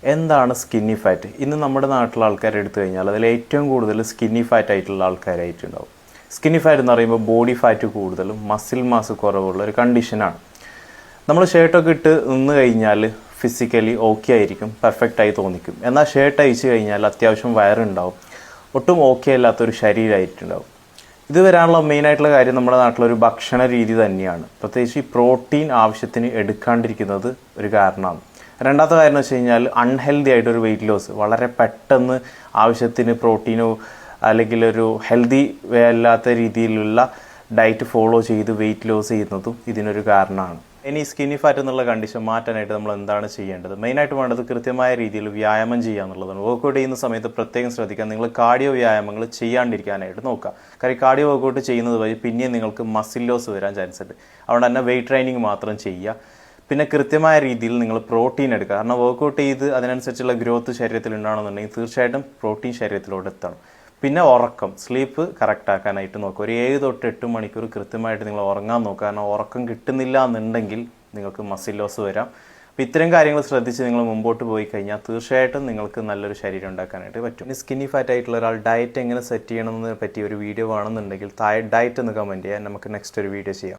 എന്താണ് skinny fat? ഇന്ന് നമ്മുടെ നാട്ടിലെ ആൾക്കാരെ എടുത്തു കഴിഞ്ഞാൽ അതിൽ ഏറ്റവും കൂടുതൽ സ്കിന്നി ഫാറ്റ് ആയിട്ടുള്ള ആൾക്കാരായിട്ടുണ്ടാവും. സ്കിന്നി ഫാറ്റ് എന്ന് പറയുമ്പോൾ ബോഡി ഫാറ്റ് കൂടുതലും മസിൽ മാസ് കുറവുള്ള ഒരു കണ്ടീഷനാണ്. നമ്മൾ ഷർട്ടൊക്കെ ഇട്ട് നിന്ന് കഴിഞ്ഞാൽ ഫിസിക്കലി ഓക്കെ ആയിരിക്കും, പെർഫെക്റ്റായി തോന്നിക്കും. എന്നാൽ ഷർട്ട് അയച്ചു കഴിഞ്ഞാൽ അത്യാവശ്യം വയറുണ്ടാവും, ഒട്ടും ഓക്കെ അല്ലാത്തൊരു ശരീരമായിട്ടുണ്ടാവും. ഇത് വരാനുള്ള മെയിനായിട്ടുള്ള കാര്യം നമ്മുടെ നാട്ടിലൊരു ഭക്ഷണ രീതി തന്നെയാണ്. പ്രത്യേകിച്ച് ഈ പ്രോട്ടീൻ ആവശ്യത്തിന് എടുക്കാണ്ടിരിക്കുന്നത് ഒരു കാരണമാണ്. രണ്ടാമത്തെ കാര്യം എന്ന് വെച്ച് കഴിഞ്ഞാൽ അൺഹെൽത്തി ആയിട്ടൊരു വെയിറ്റ് ലോസ്, വളരെ പെട്ടെന്ന് ആവശ്യത്തിന് പ്രോട്ടീനോ അല്ലെങ്കിൽ ഒരു ഹെൽത്തി അല്ലാത്ത രീതിയിലുള്ള ഡയറ്റ് ഫോളോ ചെയ്ത് വെയിറ്റ് ലോസ് ചെയ്യുന്നതും ഇതിനൊരു കാരണമാണ്. ഇനി സ്കിന്നി ഫാറ്റ് എന്നുള്ള കണ്ടീഷൻ മാറ്റാനായിട്ട് നമ്മൾ എന്താണ് ചെയ്യേണ്ടത്? മെയിനായിട്ട് വേണ്ടത് കൃത്യമായ രീതിയിൽ വ്യായാമം ചെയ്യുക എന്നുള്ളതാണ്. വർക്കൗട്ട് ചെയ്യുന്ന സമയത്ത് പ്രത്യേകം ശ്രദ്ധിക്കുക, നിങ്ങൾ കാർഡിയോ വ്യായാമങ്ങൾ ചെയ്യാണ്ടിരിക്കാനായിട്ട് നോക്കുക. കാര്യം കാർഡിയോ വർക്കൗട്ട് ചെയ്യുന്നത് വഴി പിന്നെയും നിങ്ങൾക്ക് മസിൽ ലോസ് വരാൻ ചാൻസ് ഉണ്ട്. അതുകൊണ്ട് തന്നെ വെയിറ്റ് ട്രെയിനിങ് മാത്രം ചെയ്യുക. പിന്നെ കൃത്യമായ രീതിയിൽ നിങ്ങൾ പ്രോട്ടീൻ എടുക്കുക. കാരണം വർക്കൗട്ട് ചെയ്ത് അതിനനുസരിച്ചുള്ള ഗ്രോത്ത് ശരീരത്തിൽ ഉണ്ടാകണമെന്നുണ്ടെങ്കിൽ തീർച്ചയായിട്ടും പ്രോട്ടീൻ ശരീരത്തിലോട്ട് എത്തണം. പിന്നെ ഉറക്കം, സ്ലീപ്പ് കറക്റ്റ് ആക്കാനായിട്ട് നോക്കുക. ഒരു 7 തൊട്ട് 8 മണിക്കൂർ കൃത്യമായിട്ട് നിങ്ങൾ ഉറങ്ങാൻ നോക്കുക. കാരണം ഉറക്കം കിട്ടുന്നില്ല എന്നുണ്ടെങ്കിൽ നിങ്ങൾക്ക് മസിൽ ലോസ് വരാം. അപ്പോൾ ഇത്തരം കാര്യങ്ങൾ ശ്രദ്ധിച്ച് നിങ്ങൾ മുമ്പോട്ട് പോയി കഴിഞ്ഞാൽ തീർച്ചയായിട്ടും നിങ്ങൾക്ക് നല്ലൊരു ശരീരം ഉണ്ടാക്കാനായിട്ട് പറ്റും. ഇനി സ്കിന്നി ഫാറ്റ് ആയിട്ടുള്ള ഒരാൾ ഡയറ്റ് എങ്ങനെ സെറ്റ് ചെയ്യണമെന്ന് പറ്റിയ ഒരു വീഡിയോ വേണമെന്നുണ്ടെങ്കിൽ ഡയറ്റ് എന്ന് കമൻറ്റ് ചെയ്യാൻ, നമുക്ക് നെക്സ്റ്റ് ഒരു വീഡിയോ ചെയ്യാം.